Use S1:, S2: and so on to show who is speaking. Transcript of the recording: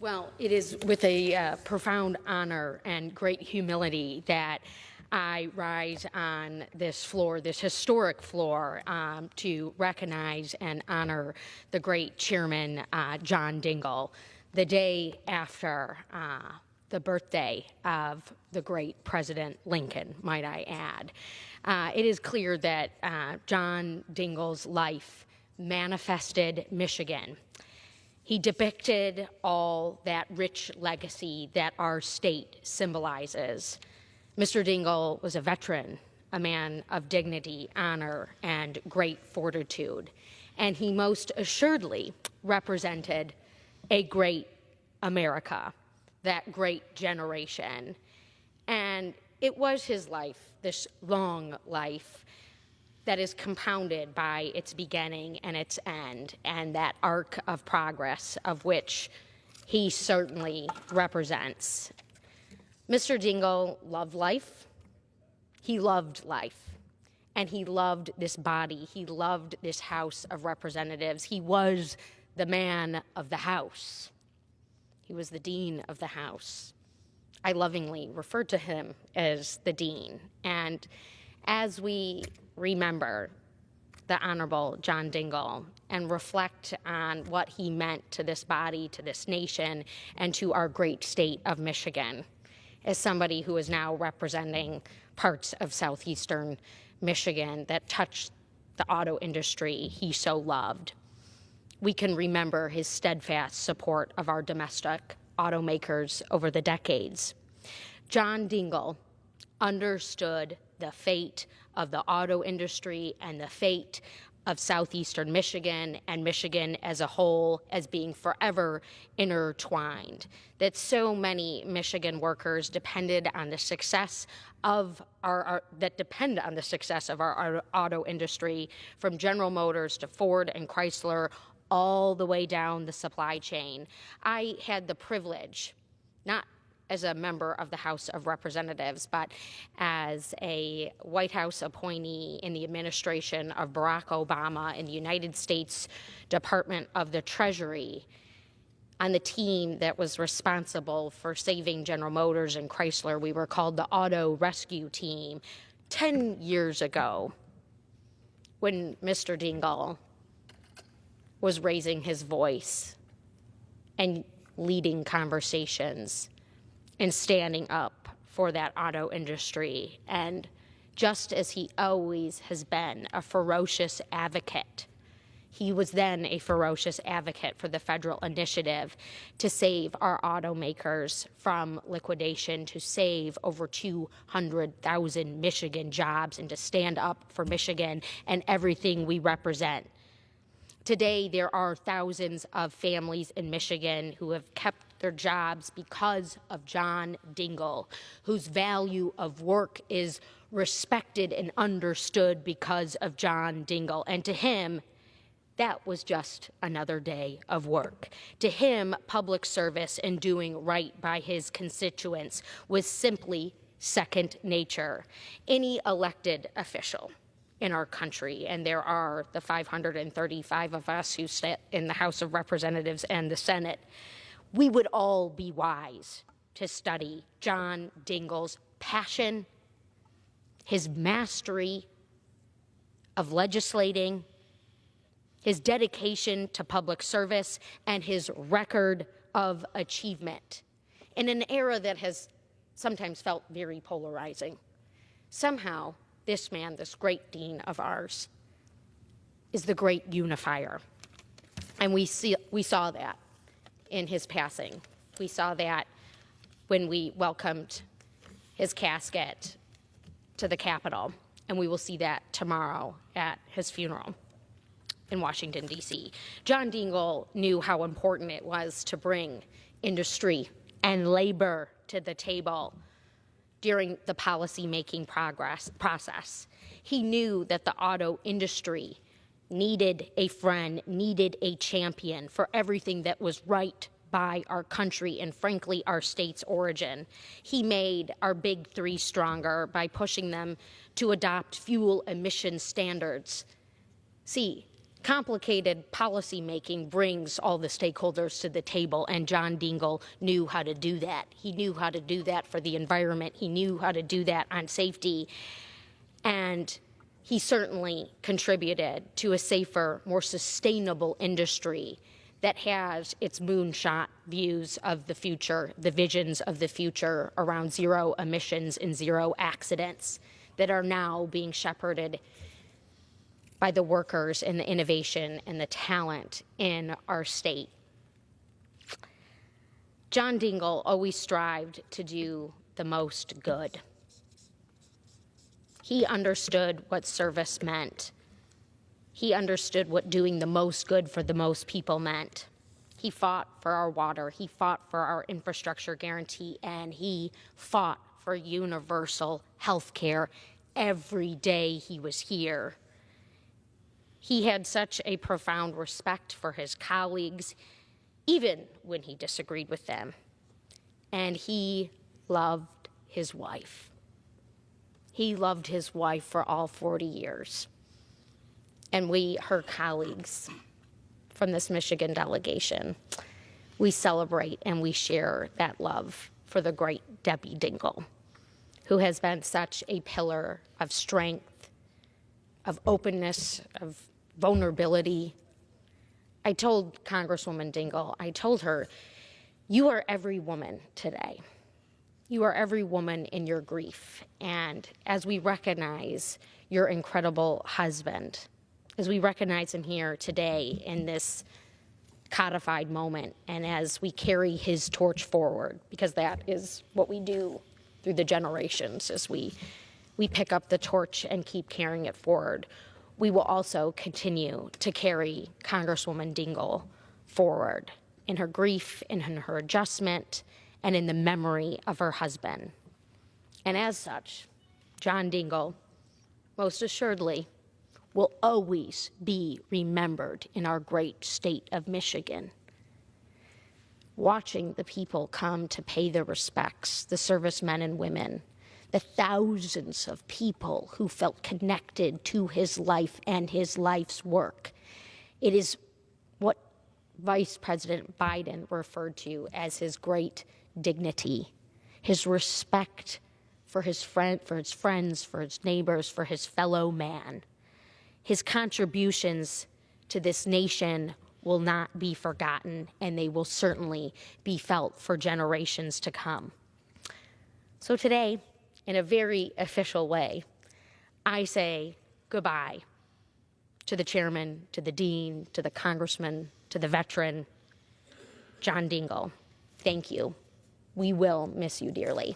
S1: Well, it is with a profound honor and great humility that I rise on this floor, this historic floor, to recognize and honor the great chairman, John Dingell, the day after the birthday of the great President Lincoln, might I add. It is clear that John Dingell's life manifested Michigan. He depicted all that rich legacy that our state symbolizes. Mr. Dingell was a veteran, a man of dignity, honor, and great fortitude, and he most assuredly represented a great America, that great generation. And it was his life, this long life, that is compounded by its beginning and its end, and that arc of progress of which he certainly represents. Mr. Dingell loved life, he loved life, and he loved this body, he loved this House of Representatives. He was the man of the House. He was the dean of the House. I lovingly referred to him as the dean, and as we remember the Honorable John Dingell and reflect on what he meant to this body, to this nation, and to our great state of Michigan, as somebody who is now representing parts of southeastern Michigan that touched the auto industry he so loved, we can remember his steadfast support of our domestic automakers over the decades. John Dingell understood the fate of the auto industry and the fate of southeastern Michigan and Michigan as a whole as being forever intertwined, that so many Michigan workers depended on the success of our auto industry, from General Motors to Ford and Chrysler, all the way down the supply chain. I had the privilege, not as a member of the House of Representatives, but as a White House appointee in the administration of Barack Obama in the United States Department of the Treasury, on the team that was responsible for saving General Motors and Chrysler. We were called the Auto Rescue Team. 10 years ago, when Mr. Dingell was raising his voice and leading conversations and standing up for that auto industry. And just as he always has been a ferocious advocate, he was then a ferocious advocate for the federal initiative to save our automakers from liquidation, to save over 200,000 Michigan jobs, and to stand up for Michigan and everything we represent. Today, there are thousands of families in Michigan who have kept their jobs because of John Dingell, whose value of work is respected and understood because of John Dingell. And to him, that was just another day of work. To him, public service and doing right by his constituents was simply second nature. Any elected official in our country, and there are the 535 of us who sit in the House of Representatives and the Senate, we would all be wise to study John Dingell's passion, his mastery of legislating, his dedication to public service, and his record of achievement in an era that has sometimes felt very polarizing. Somehow, this man, this great dean of ours, is the great unifier. And we saw that in his passing. We saw that when we welcomed his casket to the Capitol, and we will see that tomorrow at his funeral in Washington, D.C. John Dingell knew how important it was to bring industry and labor to the table during the policy-making process. He knew that the auto industry needed a friend, needed a champion for everything that was right by our country and, frankly, our state's origin. He made our big three stronger by pushing them to adopt fuel emission standards. See, Complicated policymaking brings all the stakeholders to the table, and John Dingell knew how to do that. He knew how to do that for the environment. He knew how to do that on safety. And he certainly contributed to a safer, more sustainable industry that has its moonshot views of the future, the visions of the future around zero emissions and zero accidents that are now being shepherded by the workers and the innovation and the talent in our state. John Dingell always strived to do the most good. He understood what service meant. He understood what doing the most good for the most people meant. He fought for our water, he fought for our infrastructure guarantee, and he fought for universal health care every day he was here. He had such a profound respect for his colleagues, even when he disagreed with them. And he loved his wife. He loved his wife for all 40 years. And we, her colleagues from this Michigan delegation, we celebrate and we share that love for the great Debbie Dingell, who has been such a pillar of strength, of openness, of vulnerability. I told Congresswoman Dingell, I told her, you are every woman today. You are every woman in your grief. And as we recognize your incredible husband, as we recognize him here today in this codified moment, and as we carry his torch forward, because that is what we do through the generations, as we pick up the torch and keep carrying it forward, we will also continue to carry Congresswoman Dingell forward in her grief, in her adjustment, and in the memory of her husband. And as such, John Dingell, most assuredly, will always be remembered in our great state of Michigan. Watching the people come to pay their respects, the servicemen and women, the thousands of people who felt connected to his life and his life's work. It is what Vice President Biden referred to as his great dignity, his respect for his friends, for his neighbors, for his fellow man. His contributions to this nation will not be forgotten, and they will certainly be felt for generations to come. So today, in a very official way, I say goodbye to the chairman, to the dean, to the congressman, to the veteran, John Dingell. Thank you. We will miss you dearly.